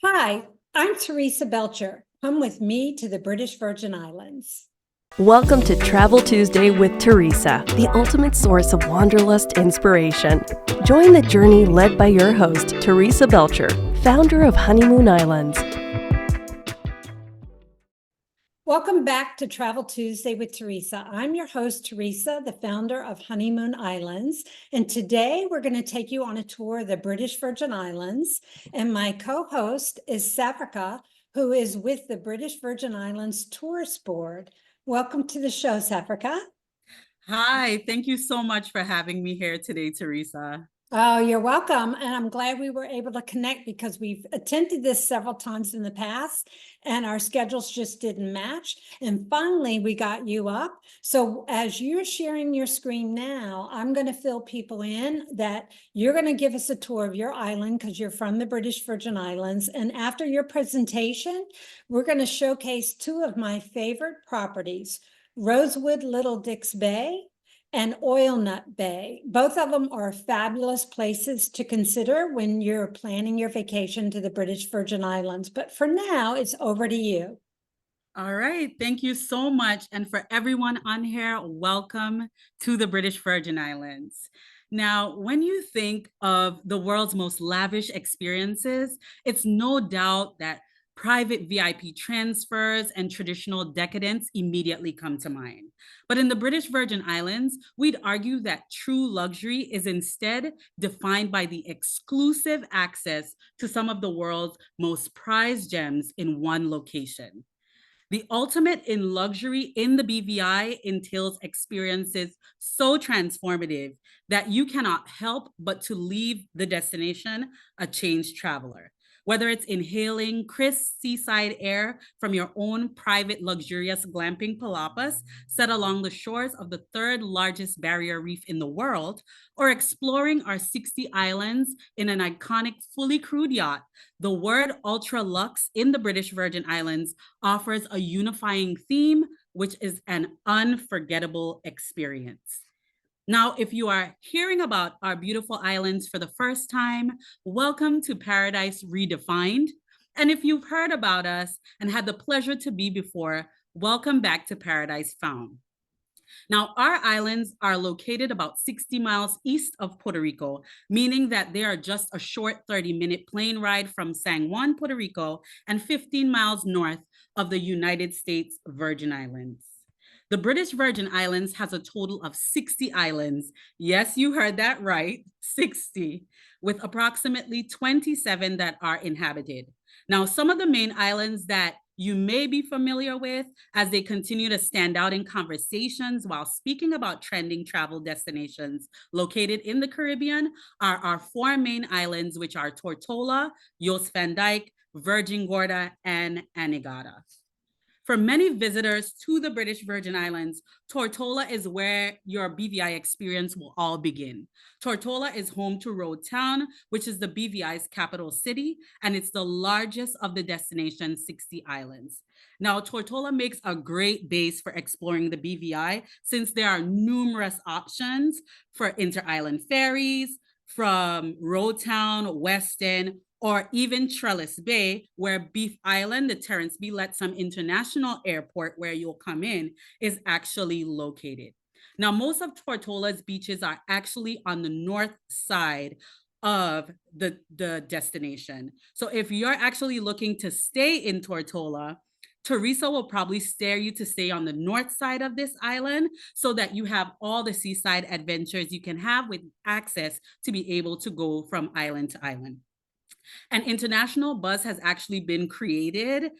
Hi, I'm Teresa Belcher. Come with me to the British Virgin Islands. Welcome to Travel Tuesday with Teresa, the ultimate source of wanderlust inspiration. Join the journey led by your host, Teresa Belcher, founder of Honeymoon Islands. Welcome back to Travel Tuesday with Teresa. I'm your host, Teresa, the founder of Honeymoon Islands. And today we're going to take you on a tour of the British Virgin Islands. And my co-host is Sapphire, who is with the British Virgin Islands Tourist Board. Welcome to the show, Sapphire. Hi, thank you so much for having me here today, Teresa. Oh, you're welcome. And I'm glad we were able to connect because we've attempted this several times in the past and our schedules just didn't match. And finally, we got you up. So as you're sharing your screen now, I'm going to fill people in that you're going to give us a tour of your island because you're from the British Virgin Islands. And after your presentation, we're going to showcase two of my favorite properties, Rosewood Little Dix Bay and Oil Nut Bay. Both of them are fabulous places to consider when you're planning your vacation to the British Virgin Islands. But for now, it's over to you. All right, thank you so much. And for everyone on here, welcome to the British Virgin Islands. Now, when you think of the world's most lavish experiences, it's no doubt that private VIP transfers and traditional decadence immediately come to mind. But in the British Virgin Islands, we'd argue that true luxury is instead defined by the exclusive access to some of the world's most prized gems in one location. The ultimate in luxury in the BVI entails experiences so transformative that you cannot help but to leave the destination a changed traveler. Whether it's inhaling crisp seaside air from your own private luxurious glamping palapas set along the shores of the third largest barrier reef in the world, or exploring our 60 islands in an iconic fully crewed yacht, the word ultra luxe in the British Virgin Islands offers a unifying theme, which is an unforgettable experience. Now, if you are hearing about our beautiful islands for the first time, welcome to Paradise Redefined. And if you've heard about us and had the pleasure to be before, welcome back to Paradise Found. Now, our islands are located about 60 miles east of Puerto Rico, meaning that they are just a short 30-minute plane ride from San Juan, Puerto Rico, and 15 miles north of the United States Virgin Islands. The British Virgin Islands has a total of 60 islands. Yes, you heard that right, 60, with approximately 27 that are inhabited. Now, some of the main islands that you may be familiar with as they continue to stand out in conversations while speaking about trending travel destinations located in the Caribbean are our four main islands, which are Tortola, Jost Van Dyke, Virgin Gorda, and Anegada. For many visitors to the British Virgin Islands, Tortola is where your BVI experience will all begin. Tortola is home to Road Town, which is the BVI's capital city, and it's the largest of the destination's 60 islands. Now, Tortola makes a great base for exploring the BVI since there are numerous options for inter-island ferries from Road Town, Weston, or even Trellis Bay, where Beef Island, the Terence B. Lettsome International Airport, where you'll come in, is actually located. Now, most of Tortola's beaches are actually on the north side of the destination. So if you're actually looking to stay in Tortola, Teresa will probably steer you to stay on the north side of this island so that you have all the seaside adventures you can have with access to be able to go from island to island. An international buzz has actually been created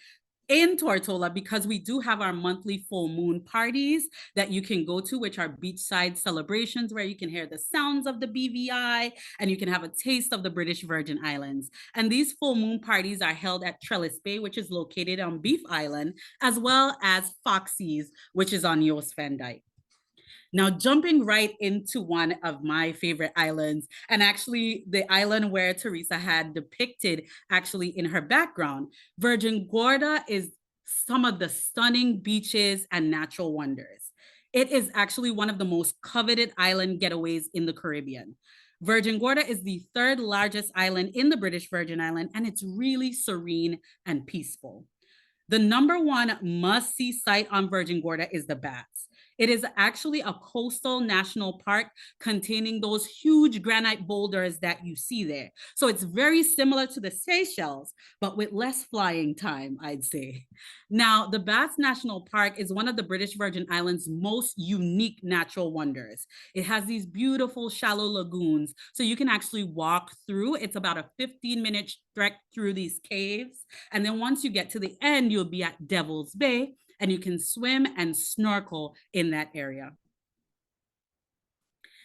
in Tortola because we do have our monthly full moon parties that you can go to, which are beachside celebrations where you can hear the sounds of the BVI and you can have a taste of the British Virgin Islands. And these full moon parties are held at Trellis Bay, which is located on Beef Island, as well as Foxy's, which is on Jost Van Dyke. Now, jumping right into one of my favorite islands, and actually the island where Teresa had depicted actually in her background, Virgin Gorda is some of the stunning beaches and natural wonders. It is actually one of the most coveted island getaways in the Caribbean. Virgin Gorda is the third largest island in the British Virgin Islands, and it's really serene and peaceful. The number one must-see site on Virgin Gorda is the bats. It is actually a coastal national park containing those huge granite boulders that you see there. So it's very similar to the Seychelles, but with less flying time, I'd say. Now, the Bats National Park is one of the British Virgin Islands' most unique natural wonders. It has these beautiful shallow lagoons, so you can actually walk through. It's about a 15-minute trek through these caves. And then once you get to the end, you'll be at Devil's Bay, and you can swim and snorkel in that area.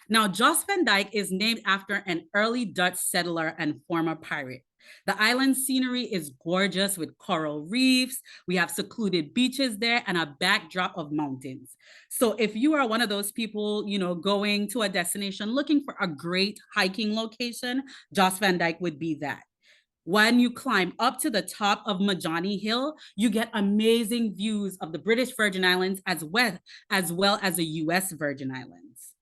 Now, Jos van Dyke is named after an early Dutch settler and former pirate. The island scenery is gorgeous with coral reefs. We have secluded beaches there and a backdrop of mountains. So if you are one of those people, going to a destination looking for a great hiking location, Jos van Dyke would be that. When you climb up to the top of Majani Hill, you get amazing views of the British Virgin Islands as well as the US Virgin Islands.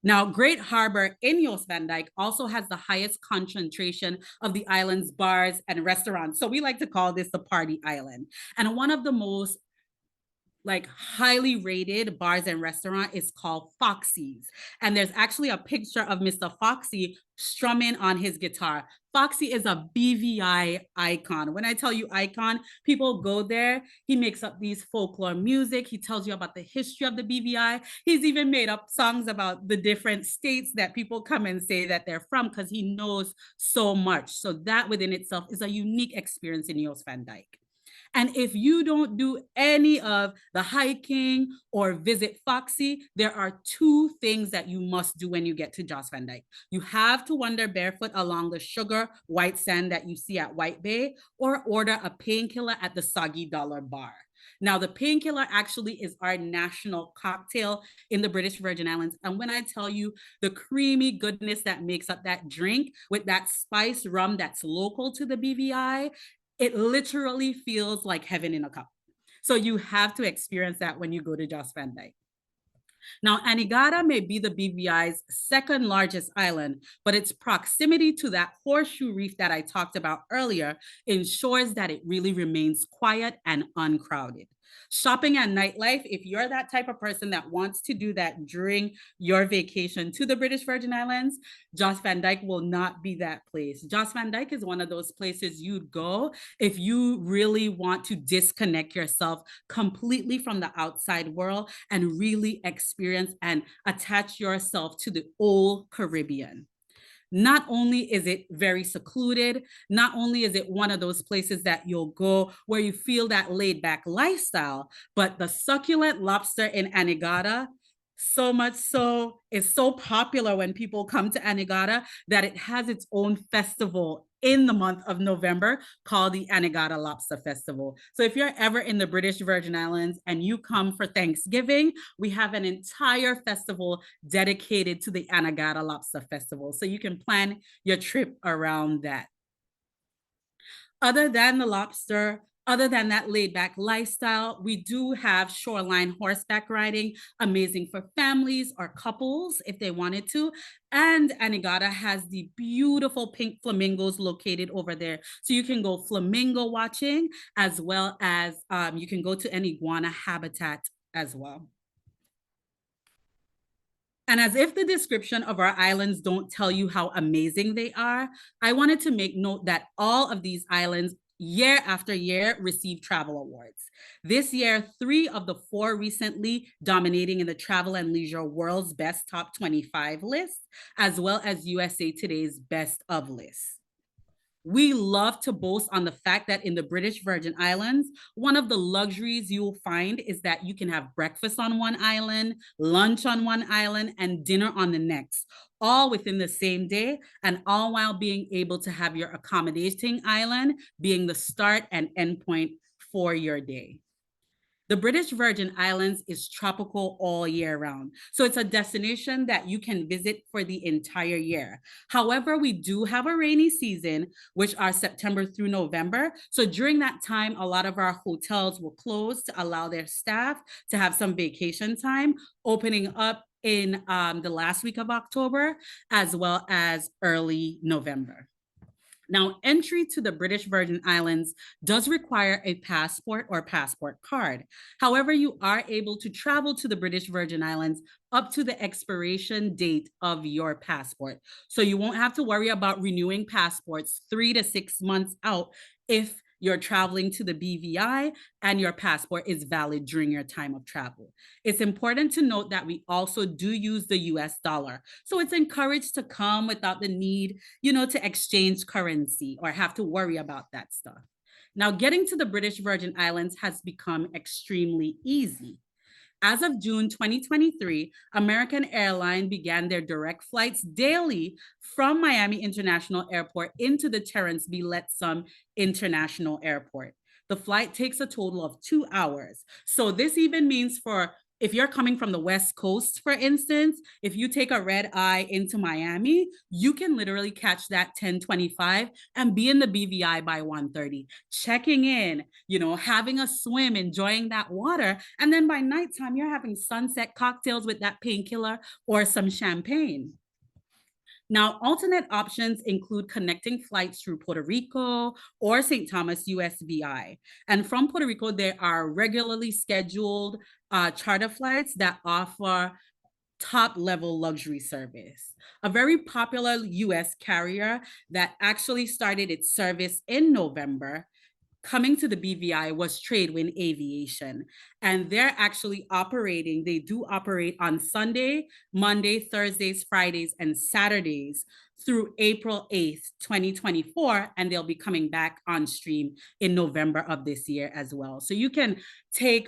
Now, Great Harbor in Jos van Dyke also has the highest concentration of the island's bars and restaurants. So we like to call this the party island. And one of the most highly rated bars and restaurant is called Foxy's. And there's actually a picture of Mr. Foxy strumming on his guitar. Foxy is a BVI icon. When I tell you icon, people go there. He makes up these folklore music. He tells you about the history of the BVI. He's even made up songs about the different states that people come and say that they're from because he knows so much. So that within itself is a unique experience in Jos van Dyke. And if you don't do any of the hiking or visit Foxy, there are two things that you must do when you get to Jos van Dyke. You have to wander barefoot along the sugar white sand that you see at White Bay, or order a painkiller at the Soggy Dollar Bar. Now, the painkiller actually is our national cocktail in the British Virgin Islands. And when I tell you the creamy goodness that makes up that drink with that spice rum that's local to the BVI, it literally feels like heaven in a cup. So you have to experience that when you go to Jos van Dyke. Now, Anegada may be the BVI's second largest island, but its proximity to that horseshoe reef that I talked about earlier ensures that it really remains quiet and uncrowded. Shopping and nightlife, if you're that type of person that wants to do that during your vacation to the British Virgin Islands, Jos van Dyke will not be that place. Jos van Dyke is one of those places you'd go if you really want to disconnect yourself completely from the outside world and really experience and attach yourself to the old Caribbean. Not only is it very secluded, not only is it one of those places that you'll go where you feel that laid back lifestyle, but the succulent lobster in Anegada, so much so, is so popular when people come to Anegada that it has its own festival in the month of November called the Anegada Lobster Festival. So if you're ever in the British Virgin Islands and you come for Thanksgiving, we have an entire festival dedicated to the Anegada Lobster Festival. So you can plan your trip around that. Other than the lobster, other than that laid back lifestyle, we do have shoreline horseback riding, amazing for families or couples if they wanted to. And Anegada has the beautiful pink flamingos located over there. So you can go flamingo watching, as well as you can go to an iguana habitat as well. And as if the description of our islands don't tell you how amazing they are, I wanted to make note that all of these islands year after year receive travel awards. This year, 3 of the 4 recently dominating in the Travel and Leisure World's Best Top 25 list, as well as USA Today's Best of list. We love to boast on the fact that in the British Virgin Islands, one of the luxuries you'll find is that you can have breakfast on one island, lunch on one island, and dinner on the next, all within the same day, and all while being able to have your accommodating island being the start and end point for your day. The British Virgin Islands is tropical all year round. So it's a destination that you can visit for the entire year. However, we do have a rainy season, which are September through November. So during that time, a lot of our hotels will close to allow their staff to have some vacation time, opening up in the last week of October, as well as early November. Now, entry to the British Virgin Islands does require a passport or passport card. However, you are able to travel to the British Virgin Islands up to the expiration date of your passport. So you won't have to worry about renewing passports 3 to 6 months out if you're traveling to the BVI and your passport is valid during your time of travel. It's important to note that we also do use the US dollar. So it's encouraged to come without the need, to exchange currency or have to worry about that stuff. Now, getting to the British Virgin Islands has become extremely easy. As of June 2023, American Airlines began their direct flights daily from Miami International Airport into the Terence B. Lettsome International Airport. The flight takes a total of 2 hours. So this even means if you're coming from the West Coast, for instance, if you take a red eye into Miami, you can literally catch that 10:25 and be in the BVI by 1:30, checking in, having a swim, enjoying that water. And then by nighttime, you're having sunset cocktails with that painkiller or some champagne. Now, alternate options include connecting flights through Puerto Rico or St. Thomas USVI. And from Puerto Rico, there are regularly scheduled charter flights that offer top level luxury service. A very popular US carrier that actually started its service in November coming to the BVI was Tradewind Aviation. And they're actually they do operate on Sunday, Monday, Thursdays, Fridays, and Saturdays through April 8th, 2024. And they'll be coming back on stream in November of this year as well. So you can take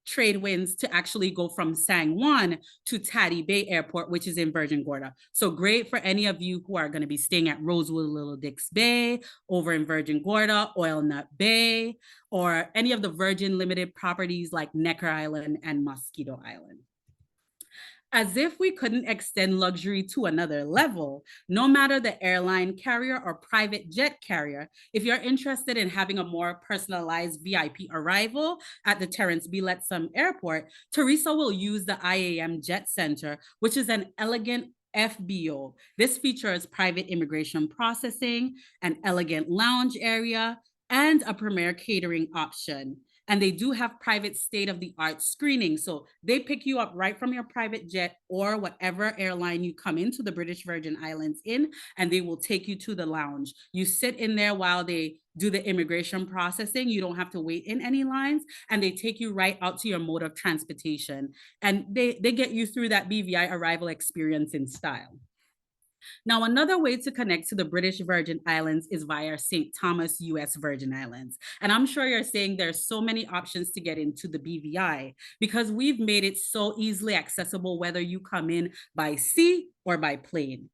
trade winds to actually go from San Juan to Taddy Bay Airport, which is in Virgin Gorda. So great for any of you who are going to be staying at Rosewood Little Dix Bay, over in Virgin Gorda, Oil Nut Bay, or any of the Virgin Limited properties like Necker Island and Mosquito Island. As if we couldn't extend luxury to another level, no matter the airline carrier or private jet carrier, if you're interested in having a more personalized VIP arrival at the Terence B. Lettsome Airport, Teresa will use the IAM Jet Center, which is an elegant FBO. This features private immigration processing, an elegant lounge area, and a premier catering option. And they do have private state-of-the-art screening. So they pick you up right from your private jet or whatever airline you come into the British Virgin Islands in, and they will take you to the lounge. You sit in there while they do the immigration processing. You don't have to wait in any lines, and they take you right out to your mode of transportation. And they get you through that BVI arrival experience in style. Now, another way to connect to the British Virgin Islands is via St. Thomas, US Virgin Islands. And I'm sure you're saying there's so many options to get into the BVI because we've made it so easily accessible, whether you come in by sea or by plane.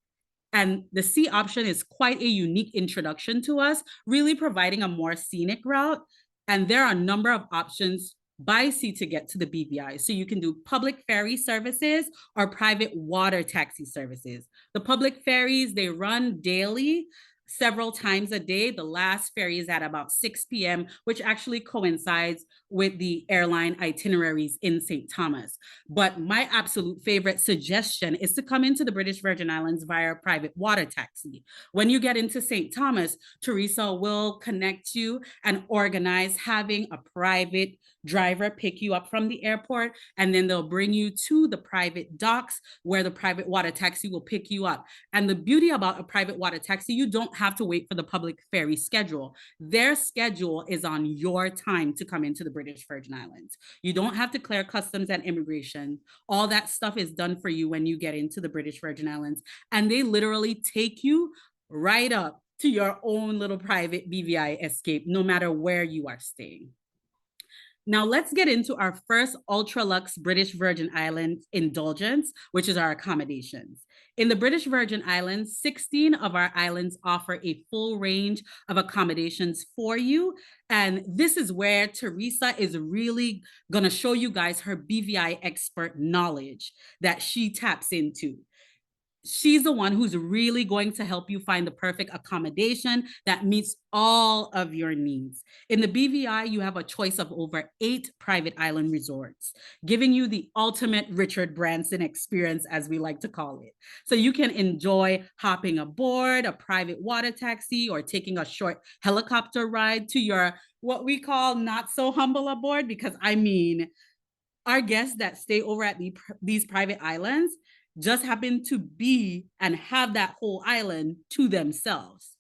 And the sea option is quite a unique introduction to us, really providing a more scenic route. And there are a number of options by sea to get to the BVI. So you can do public ferry services or private water taxi services. The public ferries, they run daily, several times a day. The last ferry is at about 6 p.m., which actually coincides with the airline itineraries in St. Thomas. But my absolute favorite suggestion is to come into the British Virgin Islands via a private water taxi. When you get into St. Thomas, Teresa will connect you and organize having a private driver pick you up from the airport, and then they'll bring you to the private docks where the private water taxi will pick you up. And the beauty about a private water taxi, you don't have to wait for the public ferry schedule. Their schedule is on your time to come into the British Virgin Islands. You don't have to clear customs and immigration. All that stuff is done for you when you get into the British Virgin Islands. And they literally take you right up to your own little private BVI escape, no matter where you are staying. Now let's get into our first ultra luxe British Virgin Islands indulgence, which is our accommodations. In the British Virgin Islands, 16 of our islands offer a full range of accommodations for you. And this is where Teresa is really gonna show you guys her BVI expert knowledge that she taps into. she's the one who's really going to help you find the perfect accommodation that meets all of your needs. In the BVI, you have a choice of over 8 private island resorts, giving you the ultimate Richard Branson experience, as we like to call it. So you can enjoy hopping aboard a private water taxi or taking a short helicopter ride to your, what we call, not so humble abode, because I mean, our guests that stay over at these private islands just happen to be and have that whole island to themselves.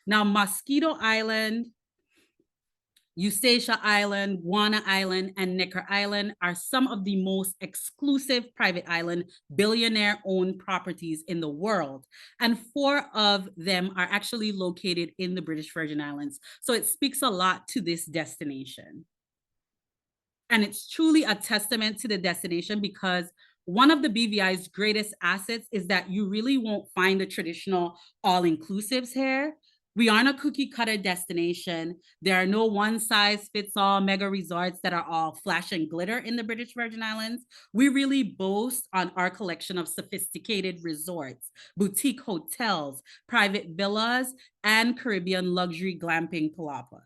Now, Mosquito Island, Eustacia Island, Guana Island, and Necker Island are some of the most exclusive private island billionaire-owned properties in the world. And 4 of them are actually located in the British Virgin Islands. So it speaks a lot to this destination. And it's truly a testament to the destination, because one of the BVI's greatest assets is that you really won't find the traditional all-inclusives here. We aren't a cookie cutter destination. There are no one size fits all mega resorts that are all flash and glitter in the British Virgin Islands. We really boast on our collection of sophisticated resorts, boutique hotels, private villas, and Caribbean luxury glamping palapas.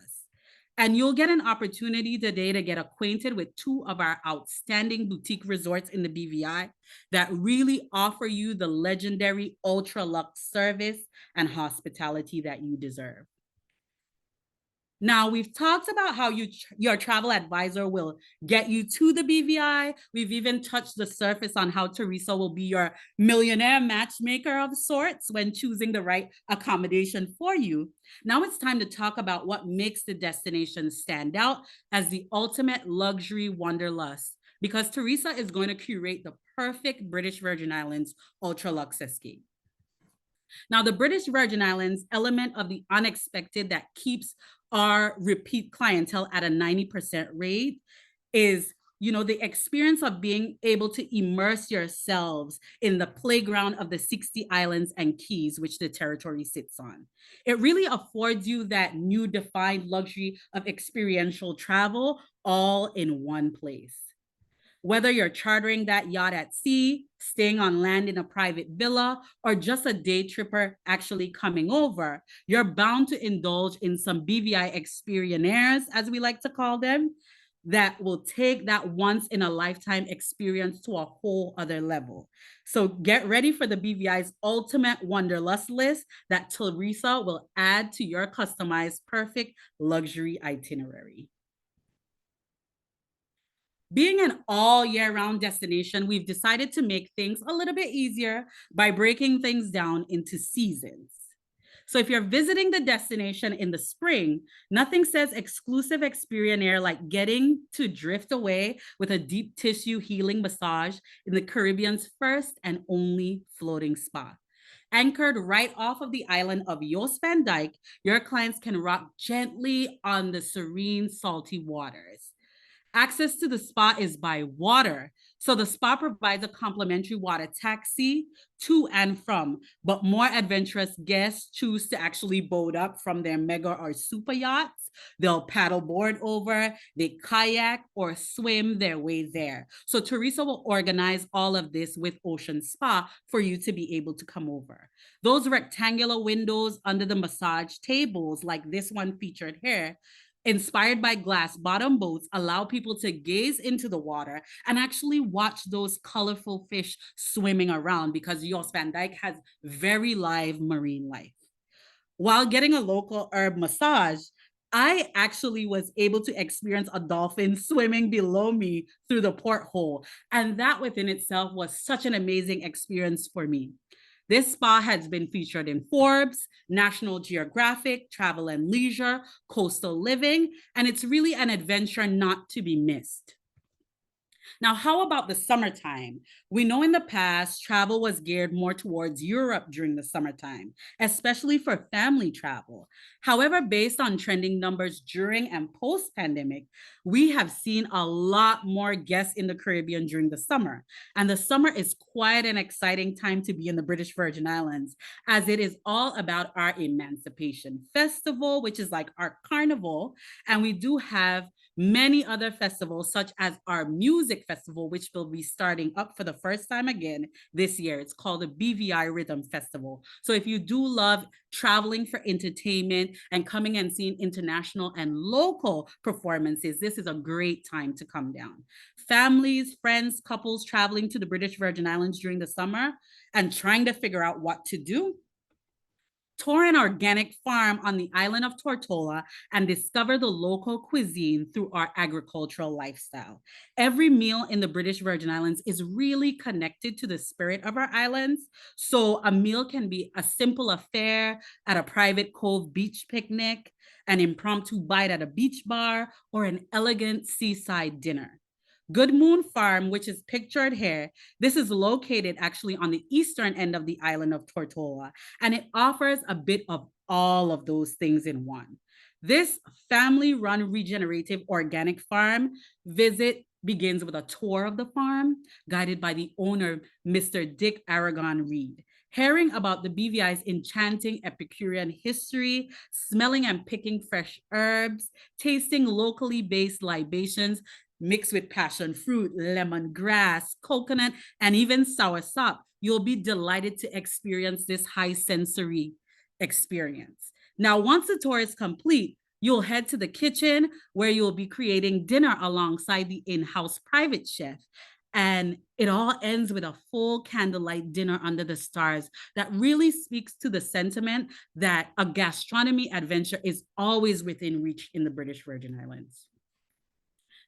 And you'll get an opportunity today to get acquainted with 2 of our outstanding boutique resorts in the BVI that really offer you the legendary ultra luxe service and hospitality that you deserve. Now, we've talked about how your travel advisor will get you to the BVI. We've even touched the surface on how Teresa will be your millionaire matchmaker of sorts when choosing the right accommodation for you. Now it's time to talk about what makes the destination stand out as the ultimate luxury wanderlust, because Teresa is going to curate the perfect British Virgin Islands ultra luxe escape. Now, the British Virgin Islands element of the unexpected that keeps our repeat clientele at a 90% rate is, the experience of being able to immerse yourselves in the playground of the 60 islands and keys which the territory sits on. It really affords you that new defined luxury of experiential travel all in one place. Whether you're chartering that yacht at sea, staying on land in a private villa, or just a day tripper actually coming over, you're bound to indulge in some BVI experienaires, as we like to call them, that will take that once in a lifetime experience to a whole other level. So get ready for the BVI's ultimate wanderlust list that Teresa will add to your customized perfect luxury itinerary. Being an all year round destination, we've decided to make things a little bit easier by breaking things down into seasons. So if you're visiting the destination in the spring, nothing says exclusive experience like getting to drift away with a deep tissue healing massage in the Caribbean's first and only floating spa. Anchored right off of the island of Jost Van Dyke, your clients can rock gently on the serene, salty waters. Access to the spa is by water. So the spa provides a complimentary water taxi to and from, but more adventurous guests choose to actually boat up from their mega or super yachts. They'll paddle board over, they kayak or swim their way there. So Teresa will organize all of this with Ocean Spa for you to be able to come over. Those rectangular windows under the massage tables, like this one featured here, inspired by glass bottom boats, allow people to gaze into the water and actually watch those colorful fish swimming around, because Jost Van Dyke has very live marine life. While getting a local herb massage, I actually was able to experience a dolphin swimming below me through the porthole. And that within itself was such an amazing experience for me. This spa has been featured in Forbes, National Geographic, Travel and Leisure, Coastal Living, and it's really an adventure not to be missed. Now, how about the summertime? We know in the past, travel was geared more towards Europe during the summertime, especially for family travel. However, based on trending numbers during and post-pandemic, we have seen a lot more guests in the Caribbean during the summer. And the summer is quite an exciting time to be in the British Virgin Islands, as it is all about our Emancipation Festival, which is like our carnival. And we do have many other festivals, such as our music festival, which will be starting up for the first time again this year. It's called the BVI Rhythm Festival. So if you do love traveling for entertainment and coming and seeing international and local performances, this is a great time to come down. Families, friends, couples traveling to the British Virgin Islands during the summer and trying to figure out what to do, tour an organic farm on the island of Tortola and discover the local cuisine through our agricultural lifestyle. Every meal in the British Virgin Islands is really connected to the spirit of our islands. So a meal can be a simple affair at a private cove beach picnic, an impromptu bite at a beach bar, or an elegant seaside dinner. Good Moon Farm, which is pictured here, this is located actually on the eastern end of the island of Tortola, and it offers a bit of all of those things in one. This family-run regenerative organic farm visit begins with a tour of the farm, guided by the owner, Mr. Dick Aragon Reed. Hearing about the BVI's enchanting Epicurean history, smelling and picking fresh herbs, tasting locally based libations, mixed with passion fruit, lemongrass, coconut, and even soursop, you'll be delighted to experience this high sensory experience. Now, once the tour is complete, you'll head to the kitchen where you'll be creating dinner alongside the in-house private chef. And it all ends with a full candlelight dinner under the stars that really speaks to the sentiment that a gastronomy adventure is always within reach in the British Virgin Islands.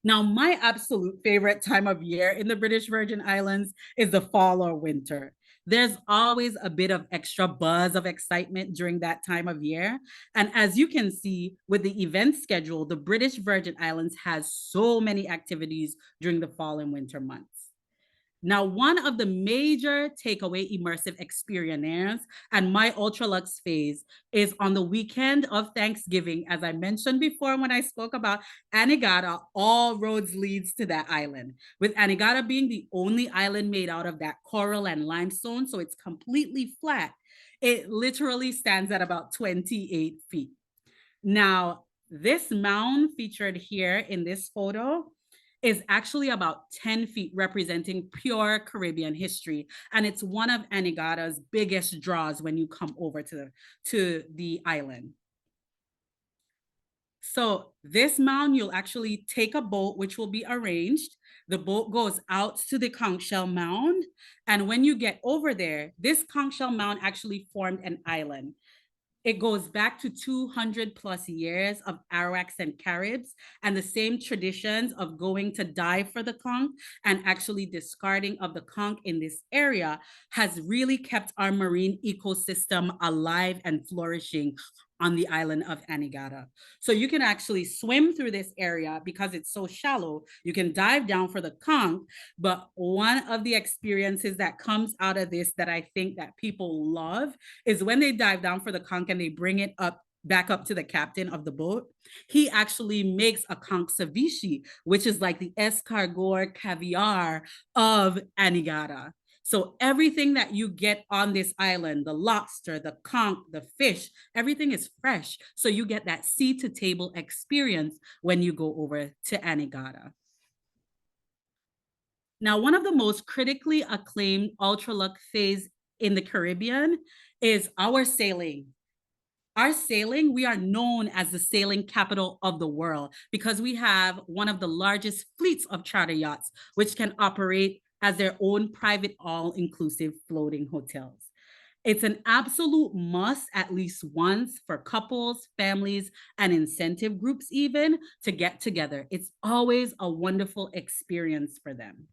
Now, my absolute favorite time of year in the British Virgin Islands is the fall or winter. There's always a bit of extra buzz of excitement during that time of year. And as you can see with the event schedule, the British Virgin Islands has so many activities during the fall and winter months. Now, one of the major takeaway immersive experiences and my ultra luxe phase is on the weekend of Thanksgiving. As I mentioned before, when I spoke about Anegada, all roads leads to that island, with Anegada being the only island made out of that coral and limestone. So it's completely flat. It literally stands at about 28 feet. Now, this mound featured here in this photo is actually about 10 feet, representing pure Caribbean history. And it's one of Anegada's biggest draws when you come over to the island. So this mound, you'll actually take a boat, which will be arranged. The boat goes out to the conch shell mound. And when you get over there, this conch shell mound actually formed an island. It goes back to 200 plus years of Arawaks and Caribs and the same traditions of going to dive for the conch and actually discarding of the conch in this area has really kept our marine ecosystem alive and flourishing on the island of Anegada. So you can actually swim through this area because it's so shallow. You can dive down for the conch, but one of the experiences that comes out of this that I think that people love is when they dive down for the conch and they bring it up back up to the captain of the boat, he actually makes a conch ceviche, which is like the escargot caviar of Anegada. So everything that you get on this island, the lobster, the conch, the fish, everything is fresh. So you get that sea to table experience when you go over to Anegada. Now, one of the most critically acclaimed ultra luxe phase in the Caribbean is our sailing. Our sailing, we are known as the sailing capital of the world because we have one of the largest fleets of charter yachts, which can operate as their own private all-inclusive floating hotels. It's an absolute must at least once for couples, families, and incentive groups even to get together. It's always a wonderful experience for them.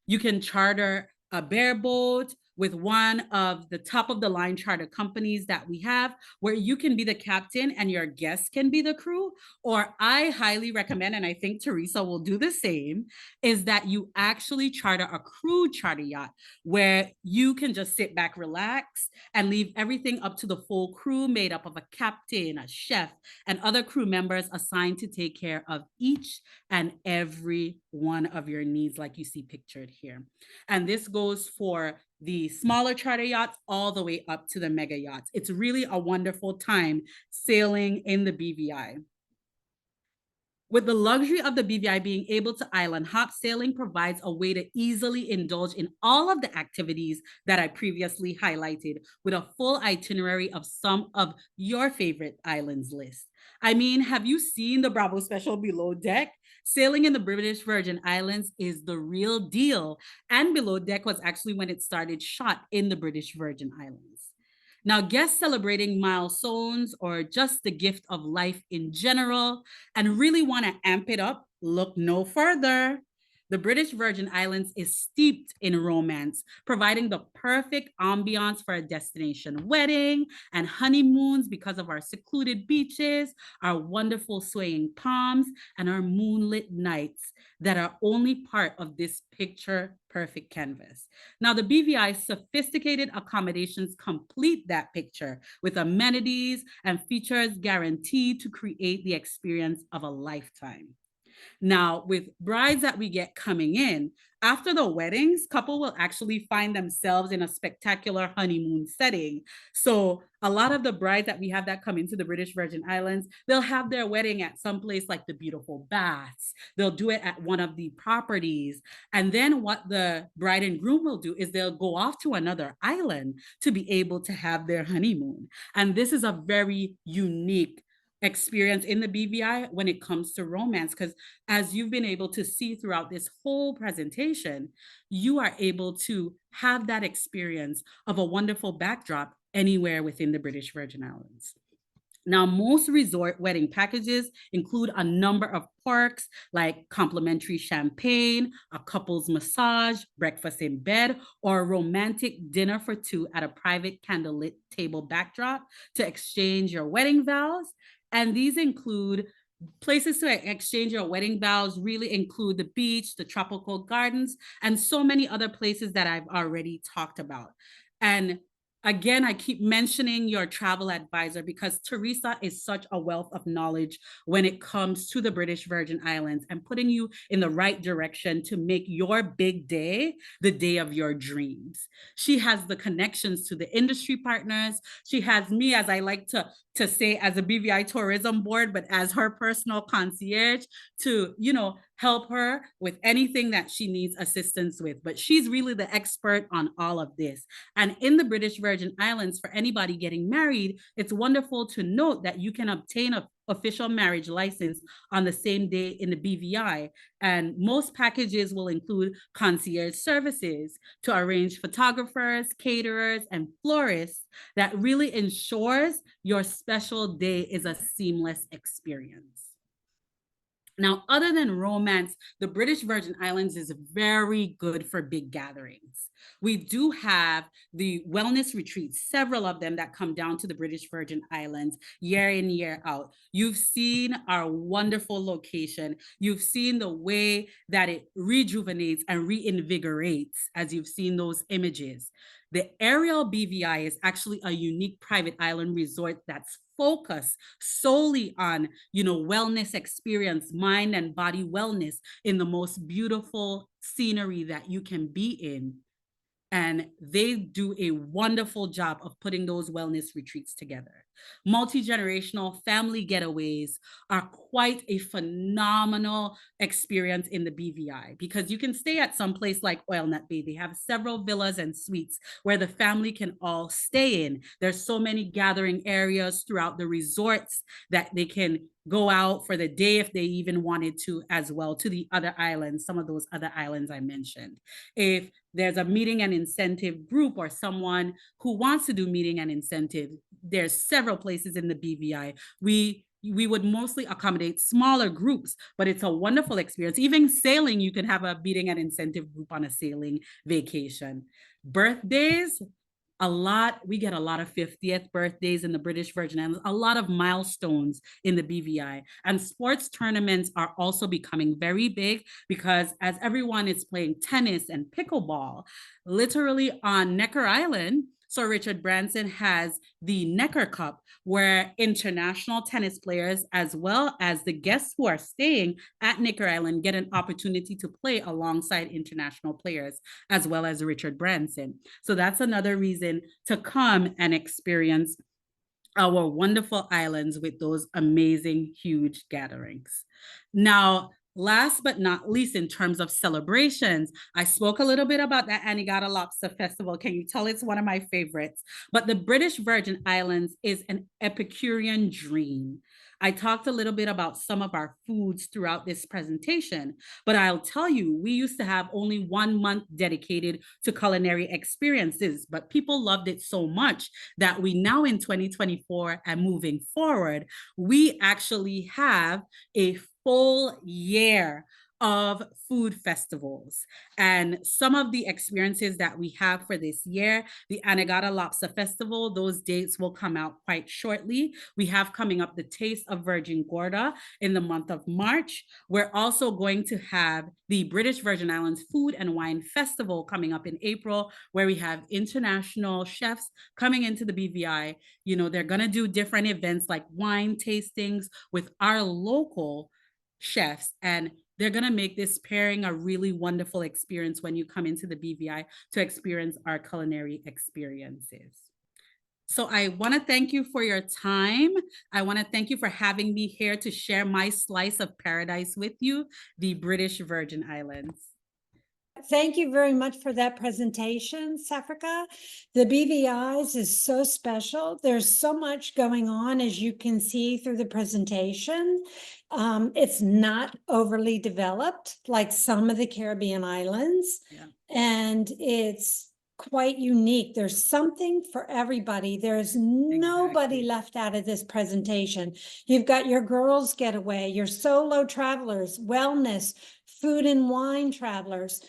You can charter a bareboat, with one of the top of the line charter companies that we have, where you can be the captain and your guests can be the crew. Or I highly recommend, and I think Teresa will do the same, is that you actually charter a crew charter yacht where you can just sit back, relax, and leave everything up to the full crew made up of a captain, a chef, and other crew members assigned to take care of each and every one of your needs, like you see pictured here. And this goes for the smaller charter yachts all the way up to the mega yachts. It's really a wonderful time sailing in the BVI. With the luxury of the BVI being able to island hop, sailing provides a way to easily indulge in all of the activities that I previously highlighted, with a full itinerary of some of your favorite islands list. I mean, have you seen the Bravo special Below Deck? Sailing in the British Virgin Islands is the real deal. And Below Deck was actually when it started shot in the British Virgin Islands. Now, guests celebrating milestones or just the gift of life in general and really want to amp it up, look no further. The British Virgin Islands is steeped in romance, providing the perfect ambiance for a destination wedding and honeymoons because of our secluded beaches, our wonderful swaying palms, and our moonlit nights that are only part of this picture perfect canvas. Now, the BVI's sophisticated accommodations complete that picture with amenities and features guaranteed to create the experience of a lifetime. Now, with brides that we get coming in, after the weddings, couple will actually find themselves in a spectacular honeymoon setting. So a lot of the brides that we have that come into the British Virgin Islands, they'll have their wedding at some place like the beautiful Baths. They'll do it at one of the properties. And then what the bride and groom will do is they'll go off to another island to be able to have their honeymoon. And this is a very unique experience in the BVI when it comes to romance, because as you've been able to see throughout this whole presentation, you are able to have that experience of a wonderful backdrop anywhere within the British Virgin Islands. Now, most resort wedding packages include a number of perks like complimentary champagne, a couple's massage, breakfast in bed, or a romantic dinner for two at a private candlelit table backdrop to exchange your wedding vows. And these include places to exchange your wedding vows, really include the beach, the tropical gardens, and so many other places that I've already talked about. And again, I keep mentioning your travel advisor because Teresa is such a wealth of knowledge when it comes to the British Virgin Islands and putting you in the right direction to make your big day the day of your dreams. She has the connections to the industry partners. She has me, as I like to say, as a BVI tourism board, but as her personal concierge to, help her with anything that she needs assistance with. But she's really the expert on all of this. And in the British Virgin Islands, for anybody getting married, it's wonderful to note that you can obtain an official marriage license on the same day in the BVI. And most packages will include concierge services to arrange photographers, caterers, and florists that really ensures your special day is a seamless experience. Now, other than romance, the British Virgin Islands is very good for big gatherings. We do have the wellness retreats, several of them that come down to the British Virgin Islands year in, year out. You've seen our wonderful location. You've seen the way that it rejuvenates and reinvigorates as you've seen those images. The Ariel BVI is actually a unique private island resort that's focused solely on, wellness experience, mind and body wellness in the most beautiful scenery that you can be in. And they do a wonderful job of putting those wellness retreats together. Multi-generational family getaways are quite a phenomenal experience in the BVI because you can stay at some place like Oil Nut Bay. They have several villas and suites where the family can all stay in. There's so many gathering areas throughout the resorts that they can go out for the day if they even wanted to as well to the other islands, some of those other islands I mentioned. If there's a meeting and incentive group or someone who wants to do meeting and incentive, there's several places in the BVI. We we would mostly accommodate smaller groups, but it's a wonderful experience. Even sailing, you can have a meeting and incentive group on a sailing vacation. Birthdays, we get a lot of 50th birthdays in the British Virgin Islands, a lot of milestones in the BVI. And sports tournaments are also becoming very big because as everyone is playing tennis and pickleball, literally on Necker Island, Sir Richard Branson has the Necker Cup, where international tennis players, as well as the guests who are staying at Necker Island, get an opportunity to play alongside international players, as well as Richard Branson. So that's another reason to come and experience our wonderful islands with those amazing, huge gatherings. Now, last but not least, in terms of celebrations, I spoke a little bit about the Anegada Lobster Festival. Can you tell it's one of my favorites? But the British Virgin Islands is an Epicurean dream. I talked a little bit about some of our foods throughout this presentation, but I'll tell you, we used to have only 1 month dedicated to culinary experiences, but people loved it so much that we now in 2024 and moving forward, we actually have a full year of food festivals. And some of the experiences that we have for this year, the Anegada Lobster Festival, those dates will come out quite shortly. We have coming up the Taste of Virgin Gorda in the month of March. We're also going to have the British Virgin Islands Food and Wine Festival coming up in April, where we have international chefs coming into the BVI. You know, they're going to do different events like wine tastings with our local chefs, and they're going to make this pairing a really wonderful experience when you come into the BVI to experience our culinary experiences. So I want to thank you for your time. I want to thank you for having me here to share my slice of paradise with you, the British Virgin Islands. Thank you very much for that presentation, Saphira. The BVIs is so special. There's so much going on, as you can see through the presentation. It's not overly developed like some of the Caribbean islands, and it's quite unique. There's something for everybody. There's nobody left out of this presentation. You've got your girls getaway, your solo travelers, wellness, food and wine travelers,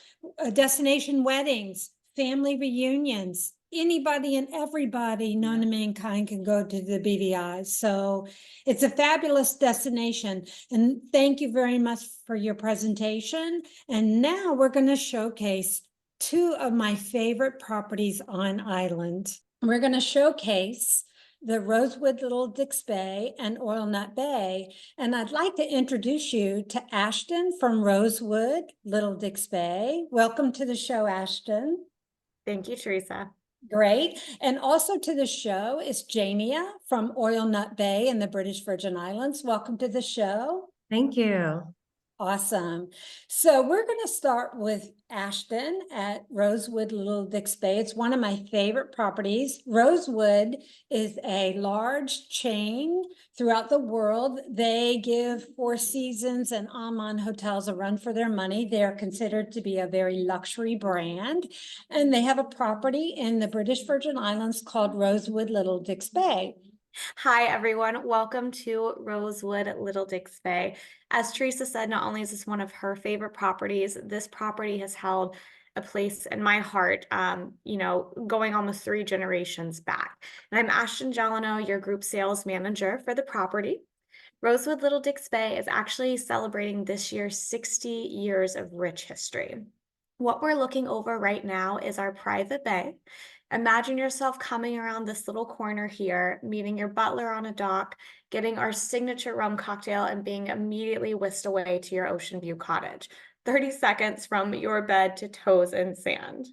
destination weddings, family reunions. Anybody and everybody known to mankind can go to the BVI. So it's a fabulous destination. And thank you very much for your presentation. And now we're going to showcase two of my favorite properties on island. We're going to showcase the Rosewood Little Dix Bay and Oil Nut Bay. And I'd like to introduce you to Ashton from Rosewood Little Dix Bay. Welcome to the show, Ashton. Thank you, Teresa. Great. And also to the show is Jamia from Oil Nut Bay in the British Virgin Islands. Welcome to the show. Thank you. Awesome. So we're going to start with Ashton at Rosewood Little Dix Bay. It's one of my favorite properties. Rosewood is a large chain throughout the world. They give Four Seasons and Aman hotels a run for their money. They're considered to be a very luxury brand. And they have a property in the British Virgin Islands called Rosewood Little Dix Bay. Hi, everyone. Welcome to Rosewood Little Dix Bay. As Teresa said, not only is this one of her favorite properties, this property has held a place in my heart, going almost 3 generations back. And I'm Ashton Gelano, your group sales manager for the property. Rosewood Little Dix Bay is actually celebrating this year 60 years of rich history. What we're looking over right now is our private bay. Imagine yourself coming around this little corner here, meeting your butler on a dock, getting our signature rum cocktail, and being immediately whisked away to your ocean view cottage, 30 seconds from your bed to toes in sand.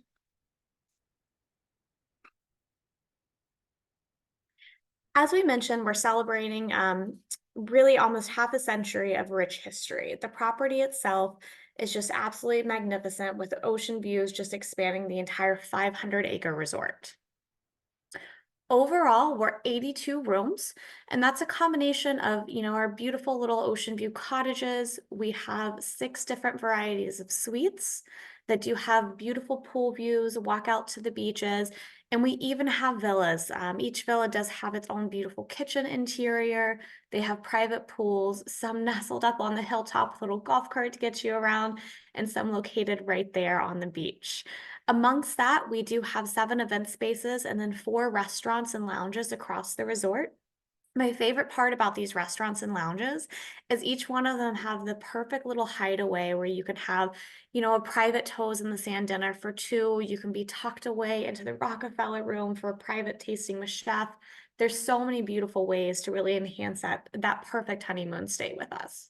As we mentioned, we're celebrating really almost half a century of rich history. The property itself is just absolutely magnificent, with ocean views just expanding the entire 500-acre resort. Overall, we're 82 rooms, and that's a combination of, our beautiful little ocean view cottages. We have 6 different varieties of suites that do have beautiful pool views, walk out to the beaches, And we even have villas. Each villa does have its own beautiful kitchen interior. They have private pools, some nestled up on the hilltop with a little golf cart to get you around, and some located right there on the beach. Amongst that, we do have 7 event spaces and then 4 restaurants and lounges across the resort. My favorite part about these restaurants and lounges is each one of them have the perfect little hideaway where you can have, a private toes in the sand dinner for 2. You can be tucked away into the Rockefeller room for a private tasting with chef. There's so many beautiful ways to really enhance that perfect honeymoon stay with us.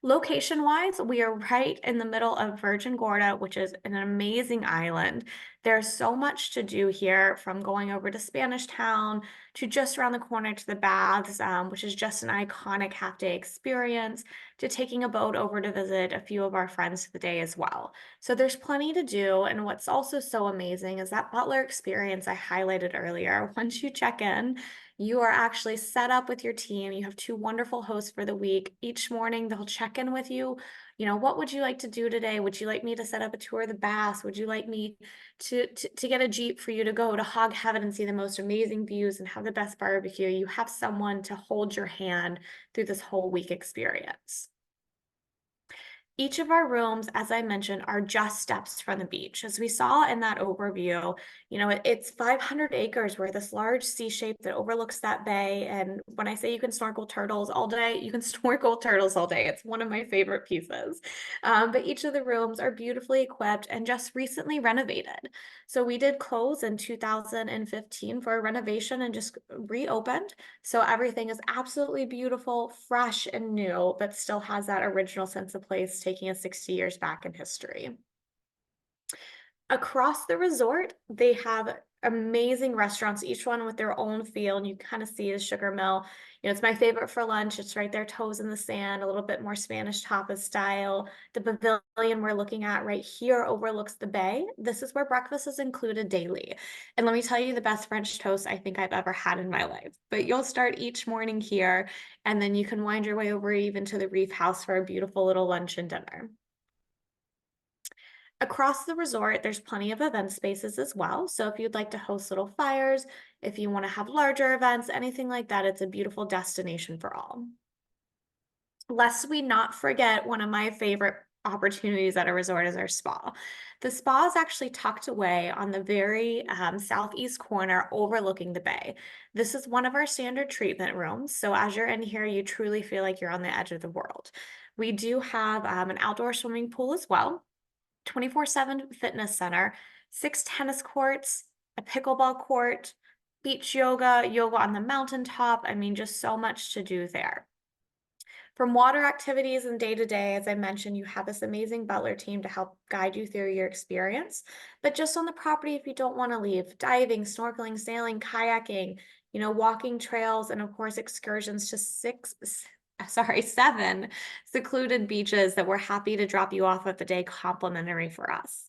Location-wise, we are right in the middle of Virgin Gorda, which is an amazing island. There's so much to do here, from going over to Spanish Town to just around the corner to the baths, which is just an iconic half-day experience, to taking a boat over to visit a few of our friends for the day as well. So there's plenty to do, and what's also so amazing is that butler experience I highlighted earlier. Once you check in, you are actually set up with your team. You have 2 wonderful hosts for the week. Each morning, they'll check in with you. What would you like to do today? Would you like me to set up a tour of the baths? Would you like me to get a Jeep for you to go to Hog Heaven and see the most amazing views and have the best barbecue? You have someone to hold your hand through this whole week experience. Each of our rooms, as I mentioned, are just steps from the beach. As we saw in that overview, it's 500 acres. We're this large C shape that overlooks that bay. And when I say you can snorkel turtles all day, you can snorkel turtles all day. It's one of my favorite pieces. But each of the rooms are beautifully equipped and just recently renovated. So we did close in 2015 for a renovation and just reopened. So everything is absolutely beautiful, fresh, and new, but still has that original sense of place, taking us 60 years back in history. Across the resort, they have amazing restaurants, each one with their own feel, and you kind of see the sugar mill. It's my favorite for lunch. It's right there, toes in the sand, a little bit more Spanish tapas style. The pavilion we're looking at right here overlooks the bay. This is where breakfast is included daily. And let me tell you, the best French toast I think I've ever had in my life. But you'll start each morning here, and then you can wind your way over even to the Reef House for a beautiful little lunch and dinner. Across the resort, there's plenty of event spaces as well. So if you'd like to host little fires, if you want to have larger events, anything like that, it's a beautiful destination for all. Lest we not forget, one of my favorite opportunities at a resort is our spa. The spa is actually tucked away on the very southeast corner overlooking the bay. This is one of our standard treatment rooms. So as you're in here, you truly feel like you're on the edge of the world. We do have an outdoor swimming pool as well. 24/7 fitness center, 6 tennis courts, a pickleball court, beach yoga on the mountaintop. I mean, just so much to do there. From water activities and day-to-day, as I mentioned, you have this amazing butler team to help guide you through your experience. But just on the property, if you don't want to leave, diving, snorkeling, sailing, kayaking, walking trails, and of course, excursions to 7 secluded beaches that we're happy to drop you off at the day complimentary for us.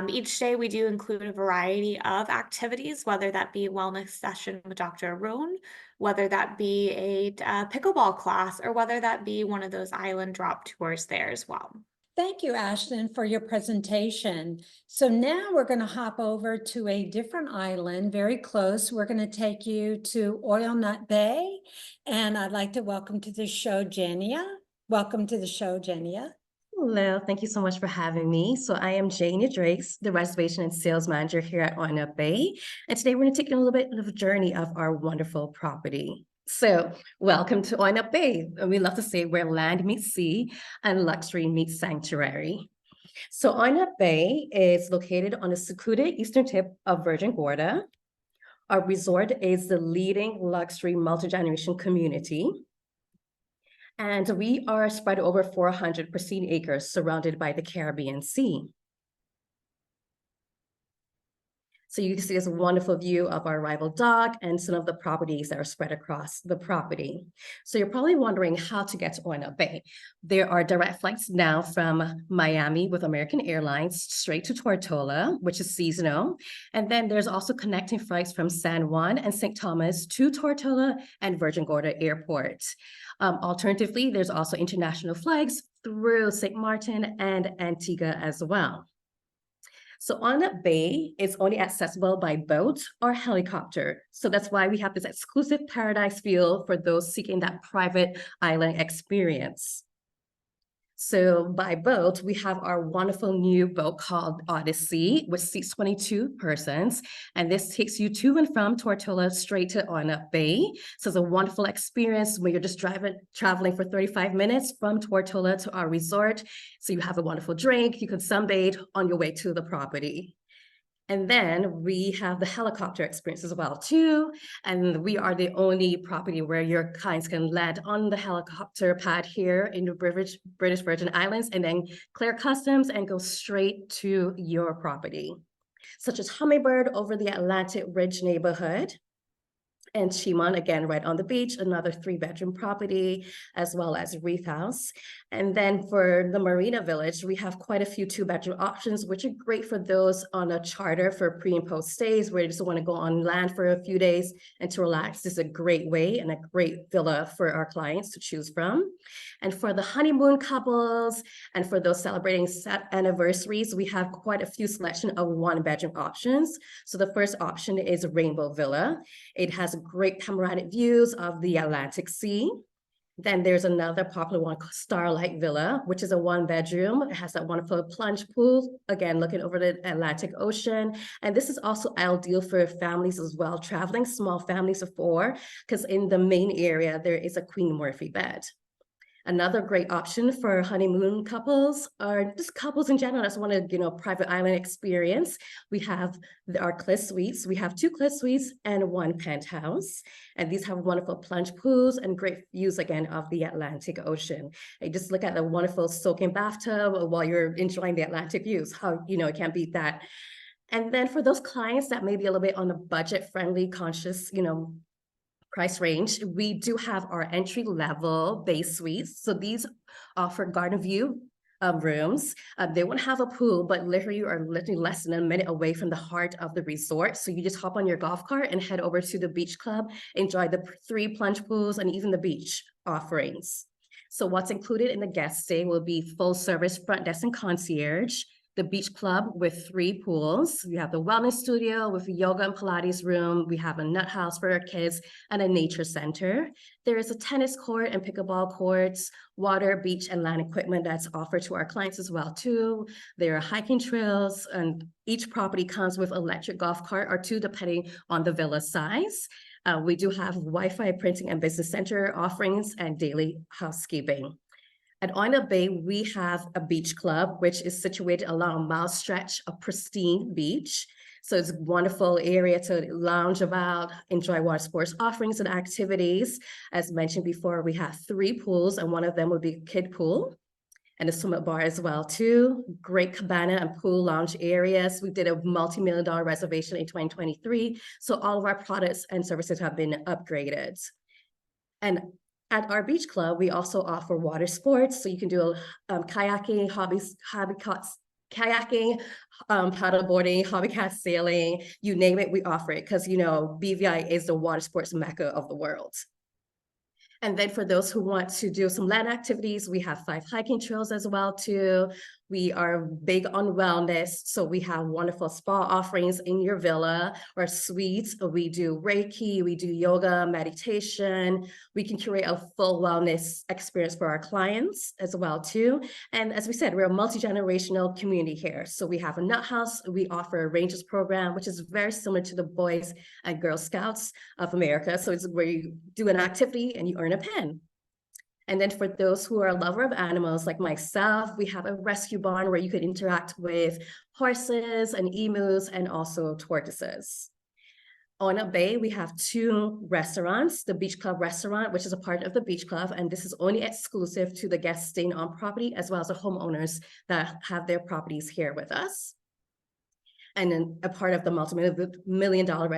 Each day we do include a variety of activities, whether that be a wellness session with Dr. Arun, whether that be a pickleball class, or whether that be one of those island drop tours there as well. Thank you, Ashton, for your presentation. So now we're going to hop over to a different island, very close. We're going to take you to Oil Nut Bay, and I'd like to welcome to the show, Jania. Welcome to the show, Jania. Hello, thank you so much for having me. So I am Jania Drakes, the reservation and sales manager here at Oil Nut Bay. And today we're going to take you on a little bit of a journey of our wonderful property. So welcome to Oil Nut Bay. We love to say where land meets sea and luxury meets sanctuary. So Oil Nut Bay is located on the secluded eastern tip of Virgin Gorda. Our resort is the leading luxury multi-generation community. And we are spread over 400 pristine acres surrounded by the Caribbean Sea. So you can see this wonderful view of our rival dock and some of the properties that are spread across the property. So you're probably wondering how to get to Oil Nut Bay. There are direct flights now from Miami with American Airlines straight to Tortola, which is seasonal. And then there's also connecting flights from San Juan and St. Thomas to Tortola and Virgin Gorda Airport. Alternatively, there's also international flights through St. Martin and Antigua as well. So On Up Bay is only accessible by boat or helicopter. So that's why we have this exclusive paradise feel for those seeking that private island experience. So by boat, we have our wonderful new boat called Odyssey, which seats 22 persons. And this takes you to and from Tortola straight to On Up Bay. So it's a wonderful experience when you're just traveling for 35 minutes from Tortola to our resort. So you have a wonderful drink, you can sunbathe on your way to the property. And then we have the helicopter experience as well too. And we are the only property where your clients can land on the helicopter pad here in the British Virgin Islands and then clear customs and go straight to your property. Such as Hummingbird over the Atlantic Ridge neighborhood. And Chimon, again, right on the beach, another 3-bedroom property, as well as Reef House. And then for the Marina Village, we have quite a few 2-bedroom options, which are great for those on a charter for pre and post stays, where you just want to go on land for a few days and to relax. This is a great way and a great villa for our clients to choose from. And for the honeymoon couples and for those celebrating set anniversaries, we have quite a few selection of 1-bedroom options. So the first option is Rainbow Villa. It has great panoramic views of the Atlantic Sea. Then there's another popular one called Starlight Villa, which is a 1-bedroom. It has that wonderful plunge pool, again, looking over the Atlantic Ocean. And this is also ideal for families as well, traveling small families of 4, because in the main area, there is a Queen Murphy bed. Another great option for honeymoon couples or just couples in general that want a private island experience. We have our Cliff Suites. We have 2 Cliff Suites and 1 penthouse. And these have wonderful plunge pools and great views again of the Atlantic Ocean. You just look at the wonderful soaking bathtub while you're enjoying the Atlantic views. How, it can't beat that. And then for those clients that may be a little bit on the budget-friendly, conscious, price range, we do have our entry-level base suites. So these offer garden view rooms. They won't have a pool, but literally you are less than a minute away from the heart of the resort. So you just hop on your golf cart and head over to the beach club, enjoy the 3 plunge pools and even the beach offerings. So what's included in the guest stay will be full service front desk and concierge, the beach club with 3 pools. We have the wellness studio with a yoga and Pilates room. We have a nut house for our kids and a nature center. There is a tennis court and pickleball courts, water, beach, and land equipment that's offered to our clients as well too. There are hiking trails, and each property comes with electric golf cart or 2 depending on the villa size. We do have Wi-Fi printing and business center offerings and daily housekeeping. At On Up Bay, we have a beach club, which is situated along a mile stretch of pristine beach. So it's a wonderful area to lounge about, enjoy water sports offerings and activities. As mentioned before, we have 3 pools, and one of them would be a kid pool and a swim bar as well too. Great cabana and pool lounge areas. We did a multi-million-dollar reservation in 2023. So all of our products and services have been upgraded. And at our beach club, we also offer water sports. So you can do kayaking, kayaking, paddleboarding, hobbycat sailing, you name it, we offer it because, BVI is the water sports mecca of the world. And then for those who want to do some land activities, we have 5 hiking trails as well too. We are big on wellness. So we have wonderful spa offerings in your villa or suites. We do Reiki, we do yoga, meditation. We can curate a full wellness experience for our clients as well too. And as we said, we're a multi-generational community here. So we have a nut house. We offer a Rangers program, which is very similar to the Boys and Girl Scouts of America. So it's where you do an activity and you earn a pen. And then for those who are a lover of animals like myself, we have a rescue barn where you could interact with horses and emus and also tortoises. On Up Bay, we have 2 restaurants, the Beach Club restaurant, which is a part of the Beach Club, and this is only exclusive to the guests staying on property as well as the homeowners that have their properties here with us. And then a part of the multi-million-dollar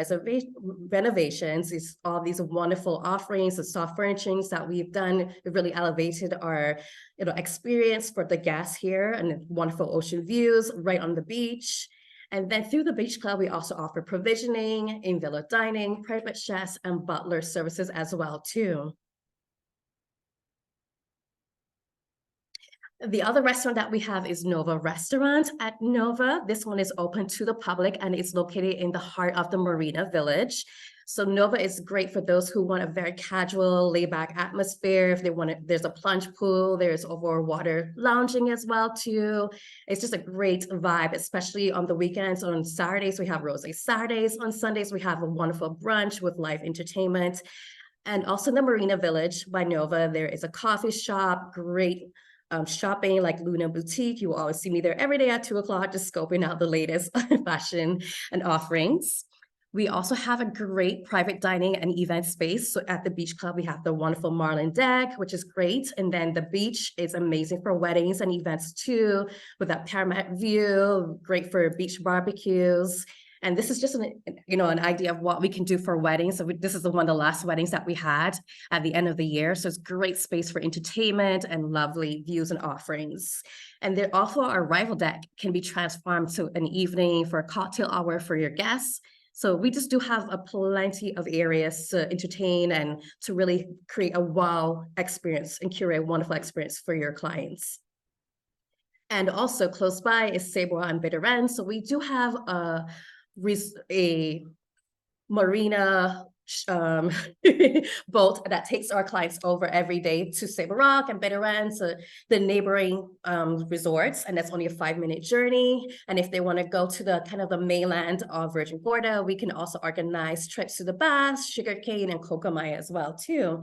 renovations is all these wonderful offerings, the soft furnishings that we've done. It really elevated our experience for the guests here, and wonderful ocean views right on the beach. And then through the Beach Club, we also offer provisioning, in-villa dining, private chefs, and butler services as well too. The other restaurant that we have is Nova Restaurant at Nova. This one is open to the public and it's located in the heart of the Marina Village. So Nova is great for those who want a very casual, laid-back atmosphere. If they want it, there's a plunge pool, there's over water lounging as well too. It's just a great vibe, especially on the weekends. On Saturdays, we have Rosé Saturdays. On Sundays, we have a wonderful brunch with live entertainment. And also in the Marina Village by Nova, there is a coffee shop, great shopping like Luna Boutique. You will always see me there every day at 2 o'clock, just scoping out the latest fashion and offerings. We also have a great private dining and event space. So at the beach club, we have the wonderful Marlin deck, which is great. And then the beach is amazing for weddings and events too, with that paramount view, great for beach barbecues. And this is just an idea of what we can do for weddings. So this is one of the last weddings that we had at the end of the year. So it's great space for entertainment and lovely views and offerings. And then also our rival deck can be transformed to an evening for a cocktail hour for your guests. So we just do have a plenty of areas to entertain and to really create a wow experience and curate a wonderful experience for your clients. And also close by is Sable and Verdant. So we do have a marina boat that takes our clients over every day to Sable Rock and Verdant, so the neighboring resorts, and that's only a 5-minute journey. And if they want to go to the kind of the mainland of Virgin Gorda, we can also organize trips to the Baths, Sugarcane, and Kokomai as well too.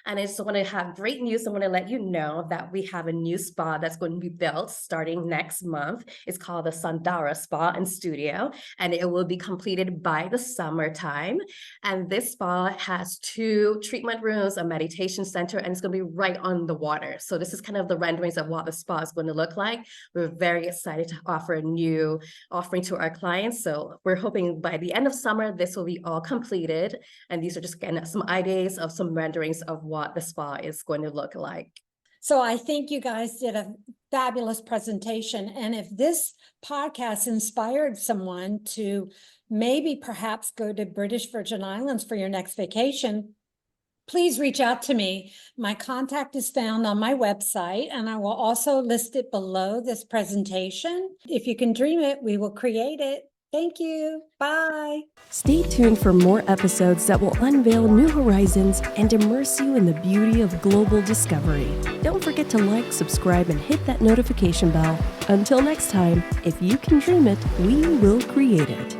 And I just want to have great news. I want to let you know that we have a new spa that's going to be built starting next month. It's called the Sandara Spa and Studio, and it will be completed by the summertime. And this spa has 2 treatment rooms, a meditation center, and it's going to be right on the water. So this is kind of the renderings of what the spa is going to look like. We're very excited to offer a new offering to our clients. So we're hoping by the end of summer, this will be all completed. And these are just again some ideas of some renderings of what the spa is going to look like. So I think you guys did a fabulous presentation. And if this podcast inspired someone to maybe perhaps go to British Virgin Islands for your next vacation, please reach out to me. My contact is found on my website, and I will also list it below this presentation. If you can dream it, we will create it. Thank you. Bye. Stay tuned for more episodes that will unveil new horizons and immerse you in the beauty of global discovery. Don't forget to like, subscribe, and hit that notification bell. Until next time, if you can dream it, we will create it.